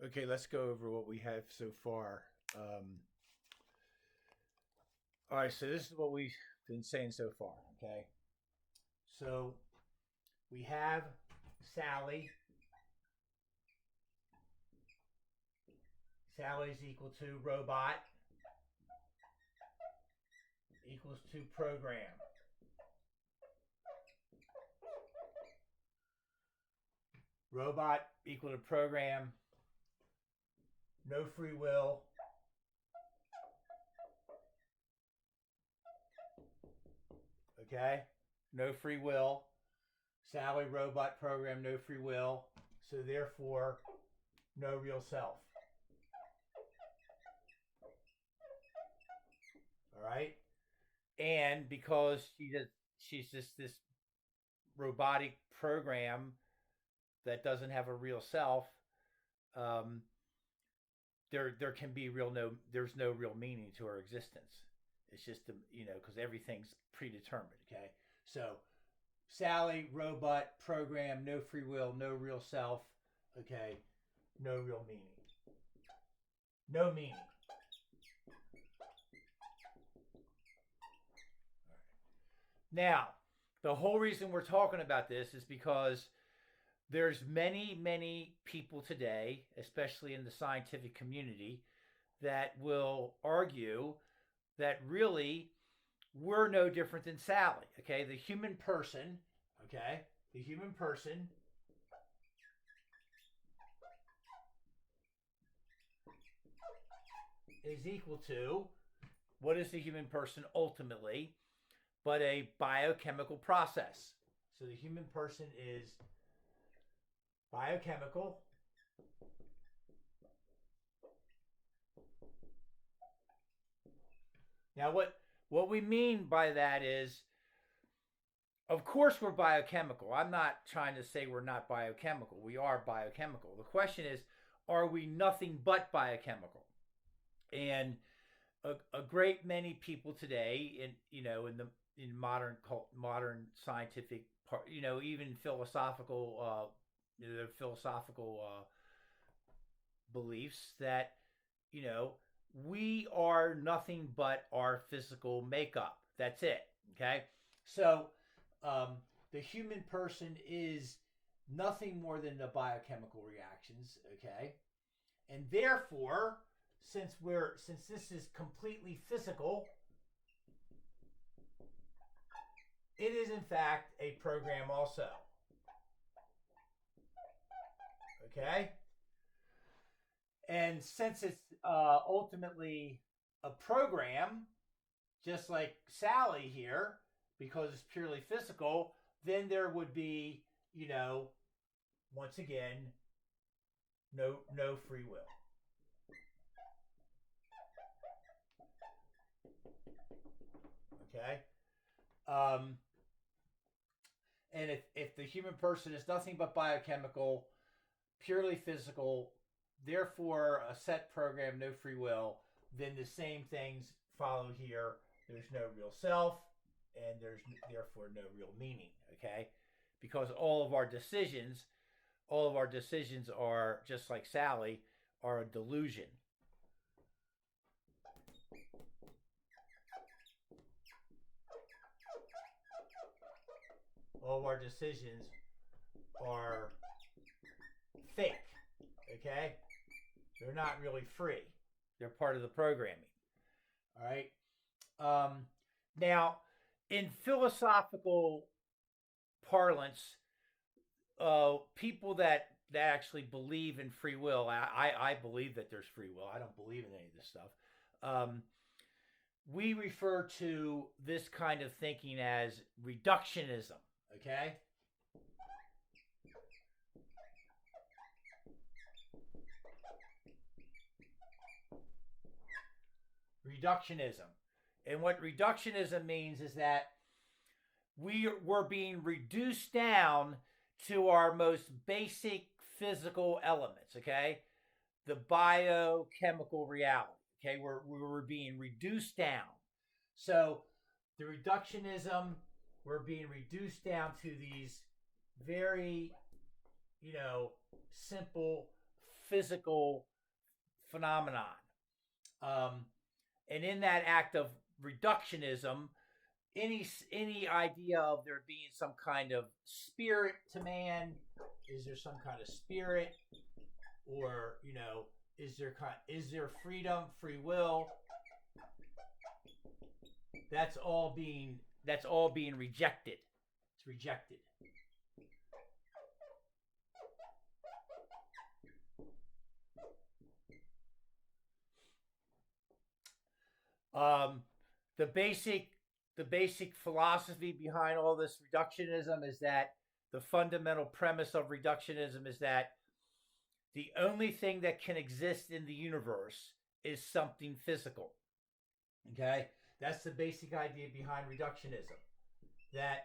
Okay, let's go over what we have so far. All right, so this is what we've been saying so far. Okay, so we have Sally. Sally is equal to robot equals to program. Robot equal to program. No free will. Okay, no free will. Sally, robot, program, no free will. So therefore, no real self. All right, and because she's just this robotic program that doesn't have a real self, um, there can be there's no real meaning to her existence. It's just because everything's predetermined. Okay, so Sally, robot, program, no free will, no real self. Okay, no real meaning. No meaning. Now, the whole reason we're talking about this is because there's many people today, especially in the scientific community, that will argue that really we're no different than Sally. Okay, the human person. Okay, the human person is equal to what is the human person ultimately, but a biochemical process. So the human person is biochemical. Now, what we mean by that is, of course, we're biochemical. I'm not trying to say we're not biochemical. We are biochemical. The question is, are we nothing but biochemical? And a great many people today, in modern scientific part, even philosophical beliefs that you know we are nothing but our physical makeup. That's it. Okay, so um, the human person is nothing more than the biochemical reactions. Okay, and therefore, since this is completely physical, it is in fact a program also. Okay, and since it's ultimately a program, just like Sally here, because it's purely physical, then there would be, once again, no free will. Okay, um, and if the human person is nothing but biochemical, purely physical, therefore a set program, no free will, then the same things follow here. There's no real self, and there's therefore no real meaning. Okay, because all of our decisions are just like Sally, are a delusion. All of our decisions are fake. Okay, they're not really free. They're part of the programming. All right. Now, in philosophical parlance, people that actually believe in free will, I believe that there's free will. I don't believe in any of this stuff. Um, we refer to this kind of thinking as reductionism. Okay. Reductionism. And what reductionism means is that we're being reduced down to our most basic physical elements, okay? The biochemical reality, okay? We're being reduced down. So the reductionism, we're being reduced down to these very, simple physical phenomenon. Um, and in that act of reductionism, any idea of there being some kind of spirit to man, is there some kind of spirit, or is there freedom, free will? That's all being rejected. It's rejected. Um, the basic philosophy behind all this reductionism is that the fundamental premise of reductionism is that the only thing that can exist in the universe is something physical. Okay? That's the basic idea behind reductionism. That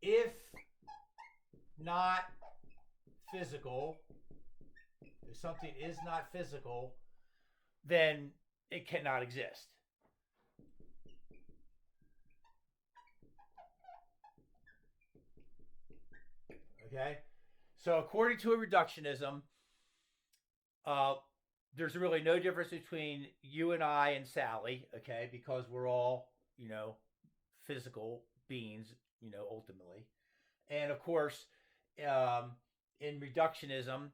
if not physical, if something is not physical, then it cannot exist. Okay? So according to a reductionism, there's really no difference between you and I and Sally, okay, because we're all, physical beings, ultimately. And of course, um, in reductionism,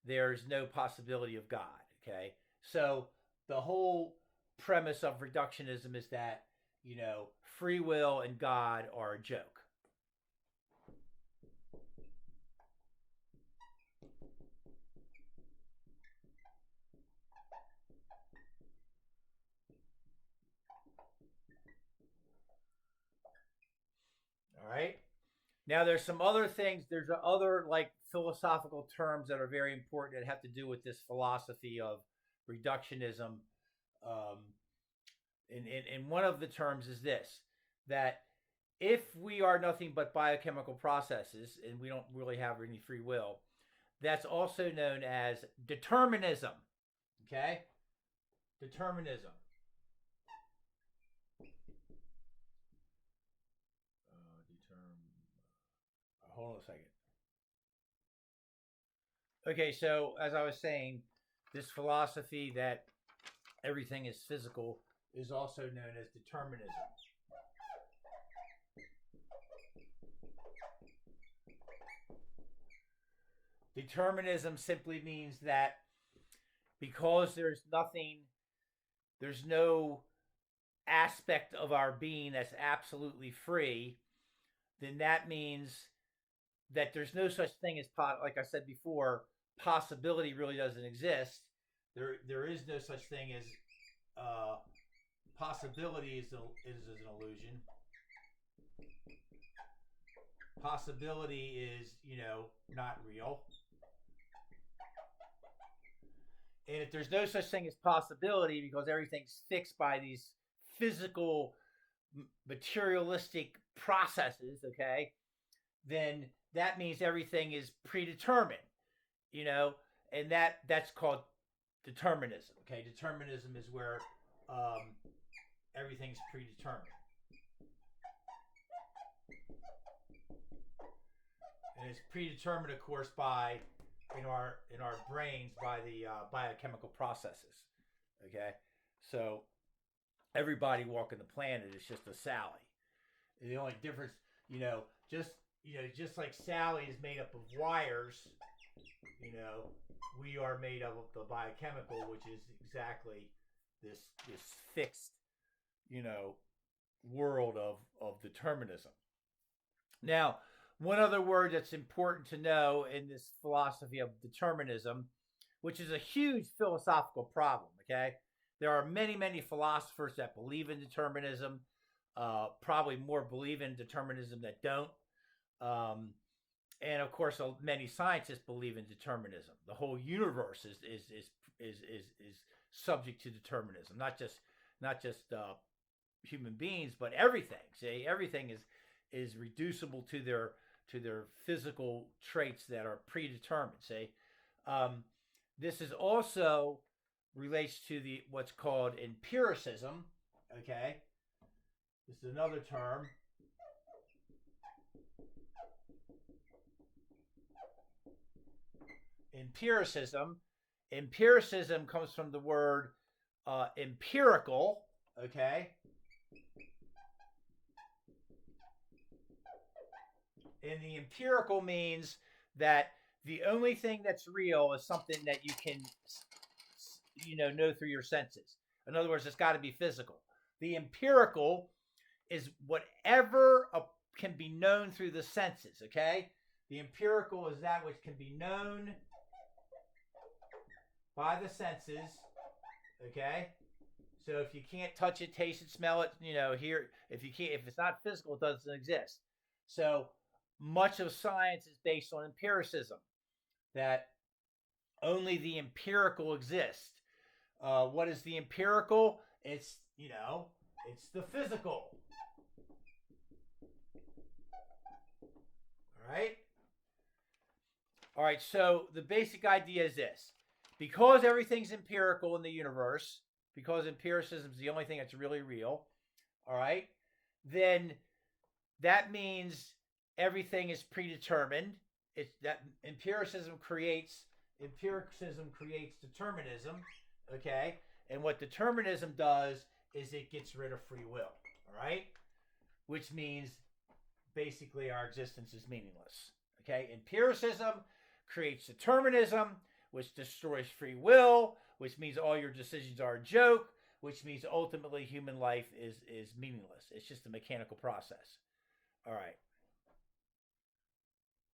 there's no possibility of God, okay? So the whole premise of reductionism is that, free will and God are a joke. All right. Now, there's some other things. There's other like philosophical terms that are very important that have to do with this philosophy of reductionism. Um, and one of the terms is this: that if we are nothing but biochemical processes and we don't really have any free will, that's also known as determinism. Okay, determinism. Hold on a second. Okay, so as I was saying, this philosophy that everything is physical is also known as determinism. Determinism simply means that because there's no aspect of our being that's absolutely free, then that means that there's no such thing as, like I said before, possibility really doesn't exist. There is no such thing as possibility is an illusion. Possibility is, not real. And if there's no such thing as possibility because everything's fixed by these physical, materialistic processes, okay, then that means everything is predetermined, and that's called determinism. Okay, determinism is where everything's predetermined, and it's predetermined, of course, by in our brains by the biochemical processes. Okay, so everybody walking the planet is just a Sally. And the only difference, just like Sally is made up of wires, we are made up of the biochemical, which is exactly this fixed, world of determinism. Now, one other word that's important to know in this philosophy of determinism, which is a huge philosophical problem, okay? There are many, many philosophers that believe in determinism, probably more believe in determinism that don't. And of course, many scientists believe in determinism. The whole universe is subject to determinism, not just human beings, but everything. See, everything is reducible to their physical traits that are predetermined. See, this is also relates to what's called empiricism. Okay, this is another term. empiricism. Empiricism comes from the word empirical, okay? And the empirical means that the only thing that's real is something that you can, know through your senses. In other words, it's got to be physical. The empirical is whatever can be known through the senses, okay? The empirical is that which can be known by the senses, okay? So if you can't touch it, taste it, smell it, hear, if it's not physical, it doesn't exist. So much of science is based on empiricism, that only the empirical exists. What is the empirical? It's the physical. All right, so the basic idea is this. Because everything's empirical in the universe, because empiricism is the only thing that's really real, all right, then that means everything is predetermined. It's that empiricism creates determinism, okay? And what determinism does is it gets rid of free will, all right? Which means basically our existence is meaningless, okay? Empiricism creates determinism, which destroys free will, which means all your decisions are a joke, which means ultimately human life is meaningless. It's just a mechanical process. All right.